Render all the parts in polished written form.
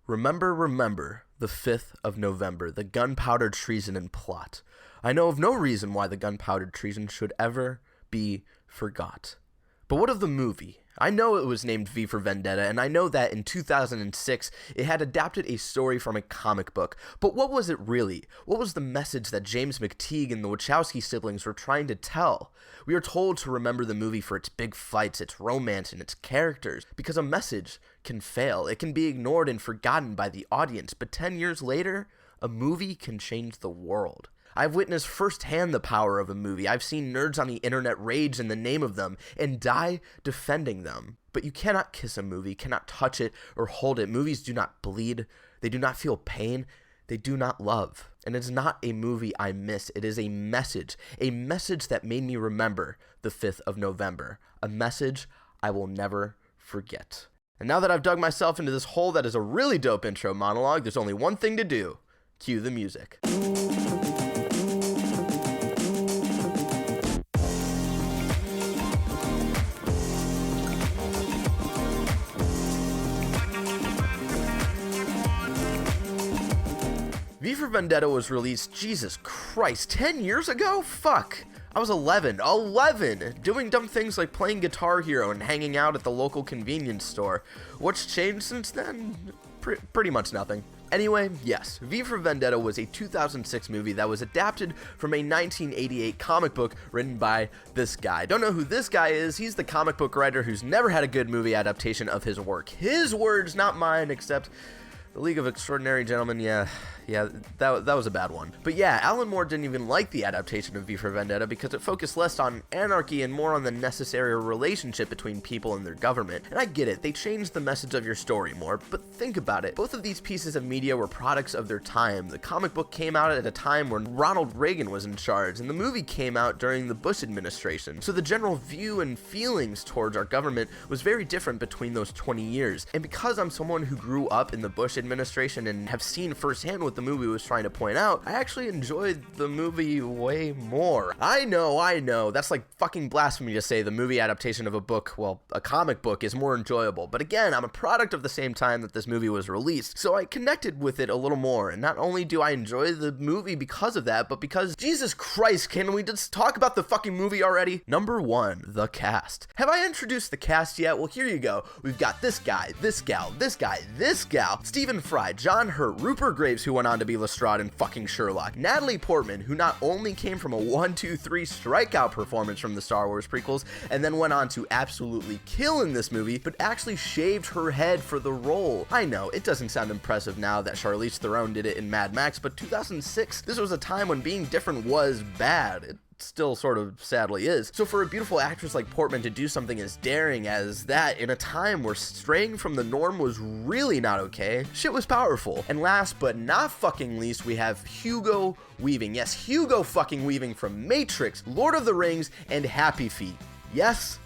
Remember, remember, the 5th of November, the gunpowder treason and plot. I know of no reason why the gunpowder treason should ever be forgot. But what of the movie? I know it was named V for Vendetta, and I know that in 2006 it had adapted a story from a comic book. But what was it really? What was the message that James McTeague and the Wachowski siblings were trying to tell? We are told to remember the movie for its big fights, its romance, and its characters, because a message can fail. It can be ignored and forgotten by the audience, but 10 years later, a movie can change the world. I've witnessed firsthand the power of a movie. I've seen nerds on the internet rage in the name of them and die defending them. But you cannot kiss a movie, cannot touch it or hold it. Movies do not bleed. They do not feel pain. They do not love. And it's not a movie I miss. It is a message that made me remember the 5th of November, a message I will never forget. And now that I've dug myself into this hole that is a really dope intro monologue, there's only one thing to do. Cue the music. V for Vendetta was released, Jesus Christ, 10 years ago? Fuck. I was 11, doing dumb things like playing Guitar Hero and hanging out at the local convenience store. What's changed since then? Pretty much nothing. Anyway, yes, V for Vendetta was a 2006 movie that was adapted from a 1988 comic book written by this guy. Don't know who this guy is. He's the comic book writer who's never had a good movie adaptation of his work. His words, not mine, except The League of Extraordinary Gentlemen, yeah, that was a bad one. But yeah, Alan Moore didn't even like the adaptation of V for Vendetta because it focused less on anarchy and more on the necessary relationship between people and their government. And I get it, they changed the message of your story more, but think about it. Both of these pieces of media were products of their time. The comic book came out at a time when Ronald Reagan was in charge, and the movie came out during the Bush administration. So the general view and feelings towards our government was very different between those 20 years. And because I'm someone who grew up in the Bush administration and have seen firsthand what the movie was trying to point out, I actually enjoyed the movie way more. I know, that's like fucking blasphemy to say the movie adaptation of a book, well, a comic book, is more enjoyable. But again, I'm a product of the same time that this movie was released, so I connected with it a little more. And not only do I enjoy the movie because of that, but because, Jesus Christ, can we just talk about the fucking movie already? Number 1, the cast. Have I introduced the cast yet? Well, here you go. We've got this guy, this gal, this guy, this gal, Stephen Fry, John Hurt, Rupert Graves, who went on to be Lestrade in fucking Sherlock, Natalie Portman, who not only came from a 1-2-3 strikeout performance from the Star Wars prequels, and then went on to absolutely kill in this movie, but actually shaved her head for the role. I know, it doesn't sound impressive now that Charlize Theron did it in Mad Max, but 2006, this was a time when being different was bad. It still sort of sadly is. So for a beautiful actress like Portman to do something as daring as that in a time where straying from the norm was really not okay, shit was powerful. And last but not fucking least, we have Hugo Weaving. Yes, Hugo fucking Weaving from Matrix, Lord of the Rings, and Happy Feet. Yes,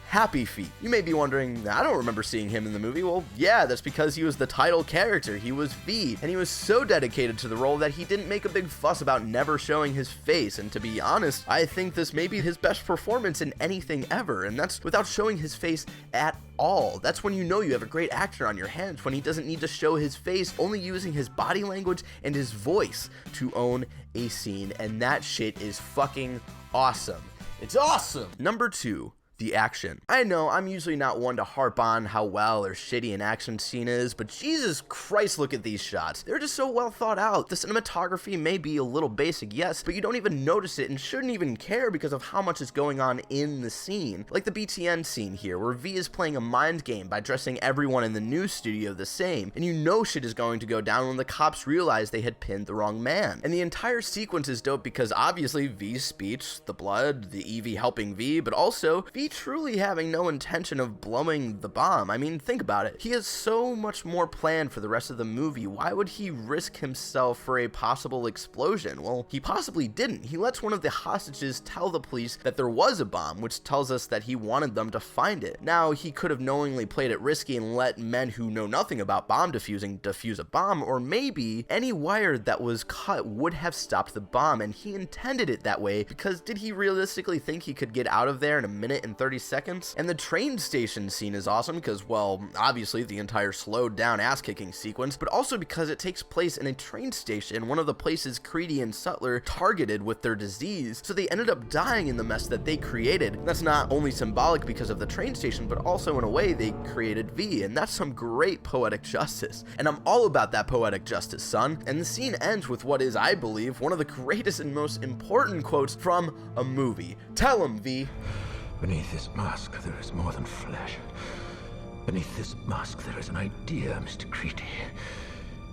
Happy Feet. You may be wondering, I don't remember seeing him in the movie. Well, yeah, that's because he was the title character. He was V, and he was so dedicated to the role that he didn't make a big fuss about never showing his face. And to be honest, I think this may be his best performance in anything ever, and that's without showing his face at all. That's when you know you have a great actor on your hands, when he doesn't need to show his face, only using his body language and his voice to own a scene, and that shit is fucking awesome. It's awesome! Number 2. The action. I know I'm usually not one to harp on how well or shitty an action scene is, but Jesus Christ, look at these shots. They're just so well thought out. The cinematography may be a little basic, yes, but you don't even notice it and shouldn't even care because of how much is going on in the scene. Like the BTN scene here, where V is playing a mind game by dressing everyone in the news studio the same, and you know shit is going to go down when the cops realize they had pinned the wrong man. And the entire sequence is dope because obviously V's speech, the blood, the Evie helping V, but also V truly having no intention of blowing the bomb. I mean, think about it. He has so much more planned for the rest of the movie. Why would he risk himself for a possible explosion? Well, he possibly didn't. He lets one of the hostages tell the police that there was a bomb, which tells us that he wanted them to find it. Now, he could have knowingly played it risky and let men who know nothing about bomb defusing defuse a bomb, or maybe any wire that was cut would have stopped the bomb, and he intended it that way because did he realistically think he could get out of there in a minute and 30 seconds. And the train station scene is awesome because, well, obviously the entire slowed down ass-kicking sequence, but also because it takes place in a train station, one of the places Creedy and Sutler targeted with their disease, so they ended up dying in the mess that they created. That's not only symbolic because of the train station, but also in a way they created V, and that's some great poetic justice. And I'm all about that poetic justice, son. And the scene ends with what is, I believe, one of the greatest and most important quotes from a movie. Tell him, V. Beneath this mask, there is more than flesh. Beneath this mask, there is an idea, Mr. Creedy.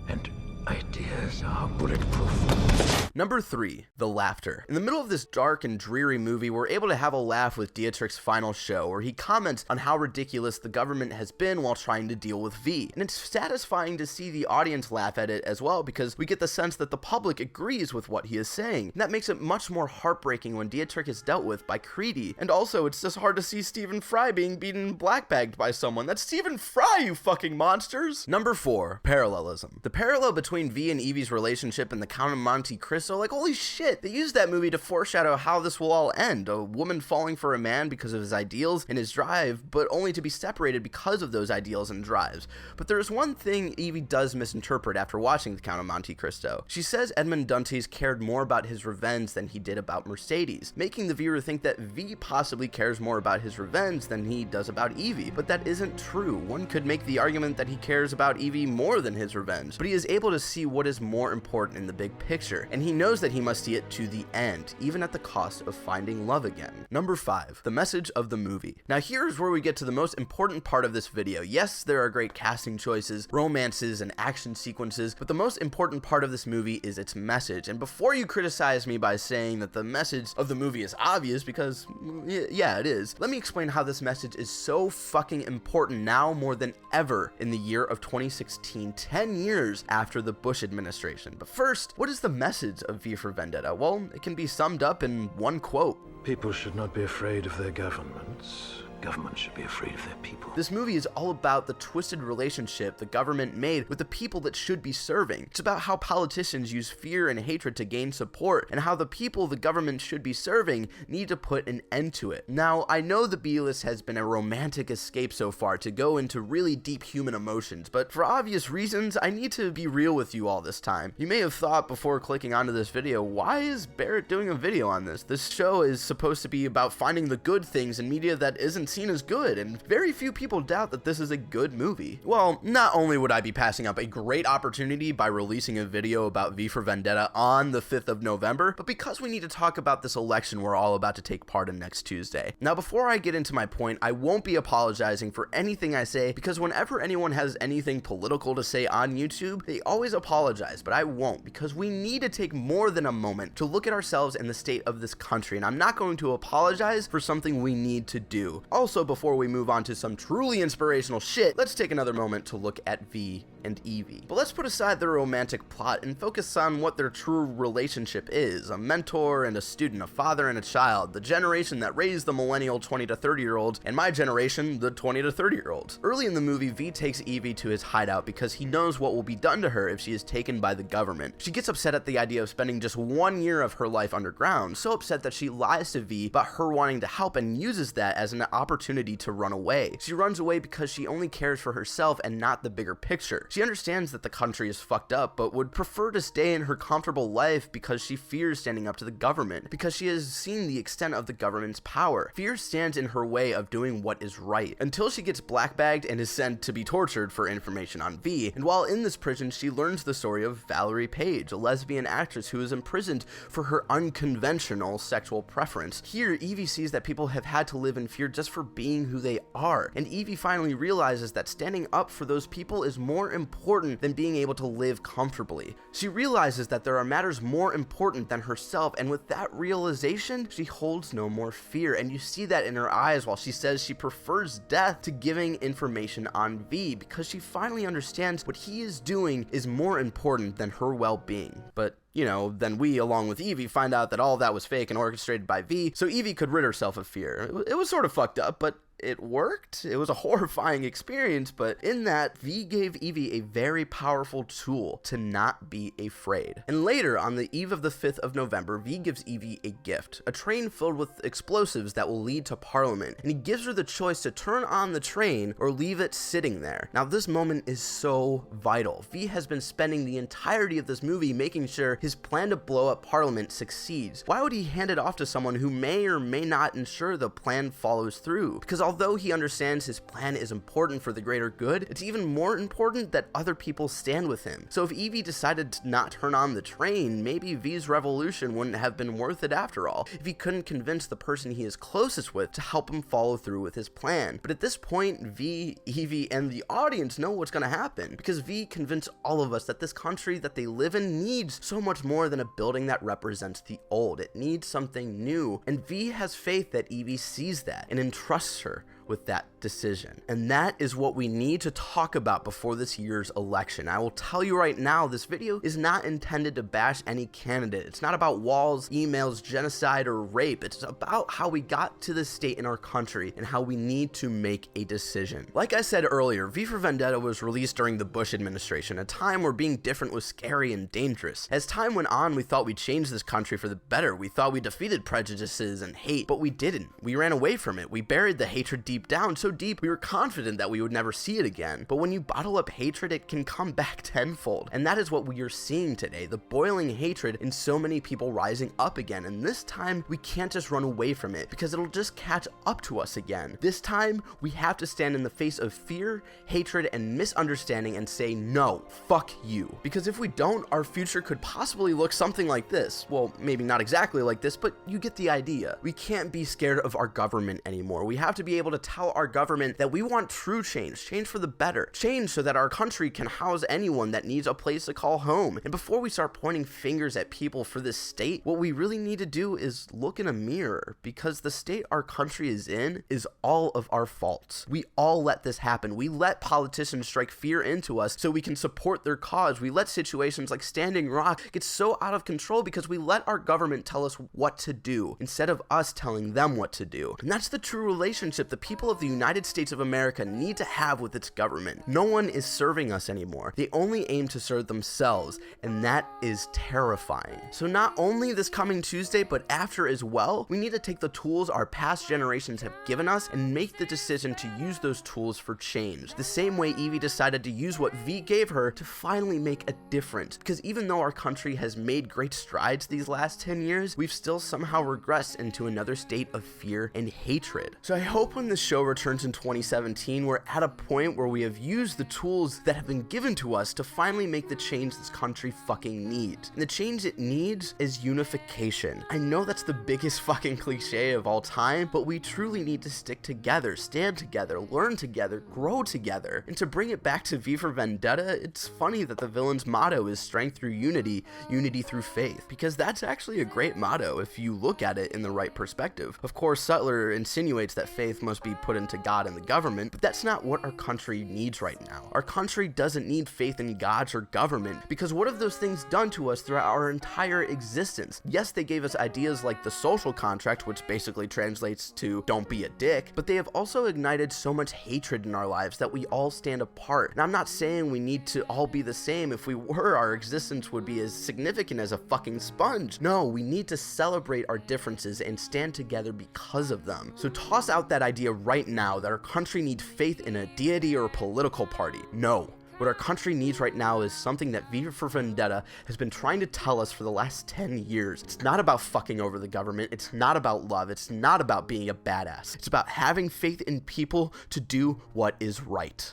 And ideas are bulletproof. Number 3, the laughter. In the middle of this dark and dreary movie, we're able to have a laugh with Dietrich's final show, where he comments on how ridiculous the government has been while trying to deal with V. And it's satisfying to see the audience laugh at it as well, because we get the sense that the public agrees with what he is saying. And that makes it much more heartbreaking when Dietrich is dealt with by Creedy. And also, it's just hard to see Stephen Fry being beaten blackbagged by someone. That's Stephen Fry, you fucking monsters! Number 4, parallelism. The parallel between V and Evie's relationship and the Count of Monte Cristo, like, holy shit, they used that movie to foreshadow how this will all end. A woman falling for a man because of his ideals and his drive, but only to be separated because of those ideals and drives. But there is one thing Evie does misinterpret after watching the Count of Monte Cristo. She says Edmond Dantes cared more about his revenge than he did about Mercedes, making the viewer think that V possibly cares more about his revenge than he does about Evie. But that isn't true. One could make the argument that he cares about Evie more than his revenge, but he is able to see what is more important in the big picture, and he knows that he must see it to the end, even at the cost of finding love again. Number 5, the message of the movie. Now here's where we get to the most important part of this video. Yes, there are great casting choices, romances, and action sequences, but the most important part of this movie is its message. And before you criticize me by saying that the message of the movie is obvious, because yeah, it is, let me explain how this message is so fucking important now more than ever in the year of 2016, 10 years after the Bush administration. But first, what is the message of V for Vendetta? Well, it can be summed up in one quote. People should not be afraid of their governments. Governments should be afraid of their people. This movie is all about the twisted relationship the government made with the people that should be serving. It's about how politicians use fear and hatred to gain support, and how the people the government should be serving need to put an end to it. Now, I know the B-list has been a romantic escape so far to go into really deep human emotions, but for obvious reasons, I need to be real with you all this time. You may have thought before clicking onto this video, why is Barrett doing a video on this? This show is supposed to be about finding the good things in media that isn't seen as good, and very few people doubt that this is a good movie. Well, not only would I be passing up a great opportunity by releasing a video about V for Vendetta on the 5th of November, but because we need to talk about this election we're all about to take part in next Tuesday. Now, before I get into my point, I won't be apologizing for anything I say, because whenever anyone has anything political to say on YouTube, they always apologize, but I won't, because we need to take more than a moment to look at ourselves and the state of this country, and I'm not going to apologize for something we need to do. Also, before we move on to some truly inspirational shit, let's take another moment to look at V and Evie. But let's put aside the romantic plot and focus on what their true relationship is: a mentor and a student, a father and a child, the generation that raised the millennial 20 to 30 year olds, and my generation, the 20 to 30 year olds. Early in the movie, V takes Evie to his hideout because he knows what will be done to her if she is taken by the government. She gets upset at the idea of spending just 1 year of her life underground, so upset that she lies to V about her wanting to help and uses that as an opportunity to run away. She runs away because she only cares for herself and not the bigger picture. She understands that the country is fucked up, but would prefer to stay in her comfortable life because she fears standing up to the government, because she has seen the extent of the government's power. Fear stands in her way of doing what is right, until she gets blackbagged and is sent to be tortured for information on V. And while in this prison, she learns the story of Valerie Page, a lesbian actress who is imprisoned for her unconventional sexual preference. Here, Evie sees that people have had to live in fear just for being who they are, and Evie finally realizes that standing up for those people is more important than being able to live comfortably. She realizes that there are matters more important than herself, and with that realization, she holds no more fear, and you see that in her eyes while she says she prefers death to giving information on V, because she finally understands what he is doing is more important than her well-being. But you know, then we, along with Evie, find out that all that was fake and orchestrated by V, so Evie could rid herself of fear. It was sort of fucked up, but it worked. It was a horrifying experience, but in that, V gave Evie a very powerful tool to not be afraid. And later, on the eve of the 5th of November, V gives Evie a gift, a train filled with explosives that will lead to Parliament, and he gives her the choice to turn on the train or leave it sitting there. Now, this moment is so vital. V has been spending the entirety of this movie making sure his plan to blow up Parliament succeeds. Why would he hand it off to someone who may or may not ensure the plan follows through? Because although he understands his plan is important for the greater good, it's even more important that other people stand with him. So if Evie decided to not turn on the train, maybe V's revolution wouldn't have been worth it after all, if he couldn't convince the person he is closest with to help him follow through with his plan. But at this point, V, Evie, and the audience know what's gonna happen, because V convinced all of us that this country that they live in needs so much more than a building that represents the old. It needs something new, and V has faith that Evie sees that and entrusts her with that decision. And that is what we need to talk about before this year's election. I will tell you right now, this video is not intended to bash any candidate. It's not about walls, emails, genocide, or rape. It's about how we got to this state in our country and how we need to make a decision. Like I said earlier, V for Vendetta was released during the Bush administration, a time where being different was scary and dangerous. As time went on, we thought we'd change this country for the better. We thought we defeated prejudices and hate, but we didn't. We ran away from it. We buried the hatred deep down, so deep we were confident that we would never see it again. But when you bottle up hatred, it can come back tenfold, and that is what we are seeing today, the boiling hatred in so many people rising up again. And this time we can't just run away from it, because it'll just catch up to us again. This time we have to stand in the face of fear, hatred, and misunderstanding and say, no, fuck you. Because if we don't, our future could possibly look something like this. Well, maybe not exactly like this, but you get the idea. We can't be scared of our government anymore. We have to be able to tell our government that we want true change, change for the better, change so that our country can house anyone that needs a place to call home. And before we start pointing fingers at people for this state, what we really need to do is look in a mirror, because the state our country is in is all of our faults. We all let this happen. We let politicians strike fear into us so we can support their cause. We let situations like Standing Rock get so out of control because we let our government tell us what to do instead of us telling them what to do. And that's the true relationship the people of the United States of America need to have with its government. No one is serving us anymore. They only aim to serve themselves, and that is terrifying. So not only this coming Tuesday, but after as well, we need to take the tools our past generations have given us and make the decision to use those tools for change. The same way Evie decided to use what V gave her to finally make a difference. Because even though our country has made great strides these last 10 years, we've still somehow regressed into another state of fear and hatred. So I hope when the show returns in 2017, we're at a point where we have used the tools that have been given to us to finally make the change this country fucking needs. And the change it needs is unification. I know that's the biggest fucking cliche of all time, but we truly need to stick together, stand together, learn together, grow together. And to bring it back to V for Vendetta, it's funny that the villain's motto is strength through unity, unity through faith, because that's actually a great motto if you look at it in the right perspective. Of course, Sutler insinuates that faith must be put into God and the government, but that's not what our country needs right now. Our country doesn't need faith in gods or government, because what have those things done to us throughout our entire existence? Yes, they gave us ideas like the social contract, which basically translates to don't be a dick, but they have also ignited so much hatred in our lives that we all stand apart. And I'm not saying we need to all be the same. If we were, our existence would be as significant as a fucking sponge. No, we need to celebrate our differences and stand together because of them. So toss out that idea right now that our country needs faith in a deity or a political party. No. What our country needs right now is something that V for Vendetta has been trying to tell us for the last 10 years. It's not about fucking over the government. It's not about love. It's not about being a badass. It's about having faith in people to do what is right.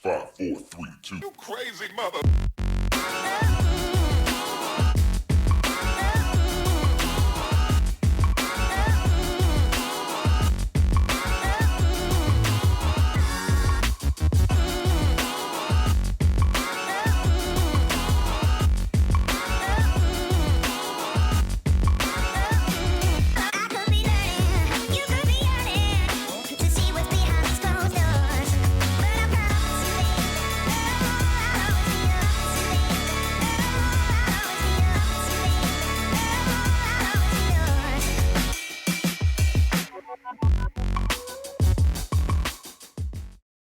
5, 4, 3, 2. You crazy mother.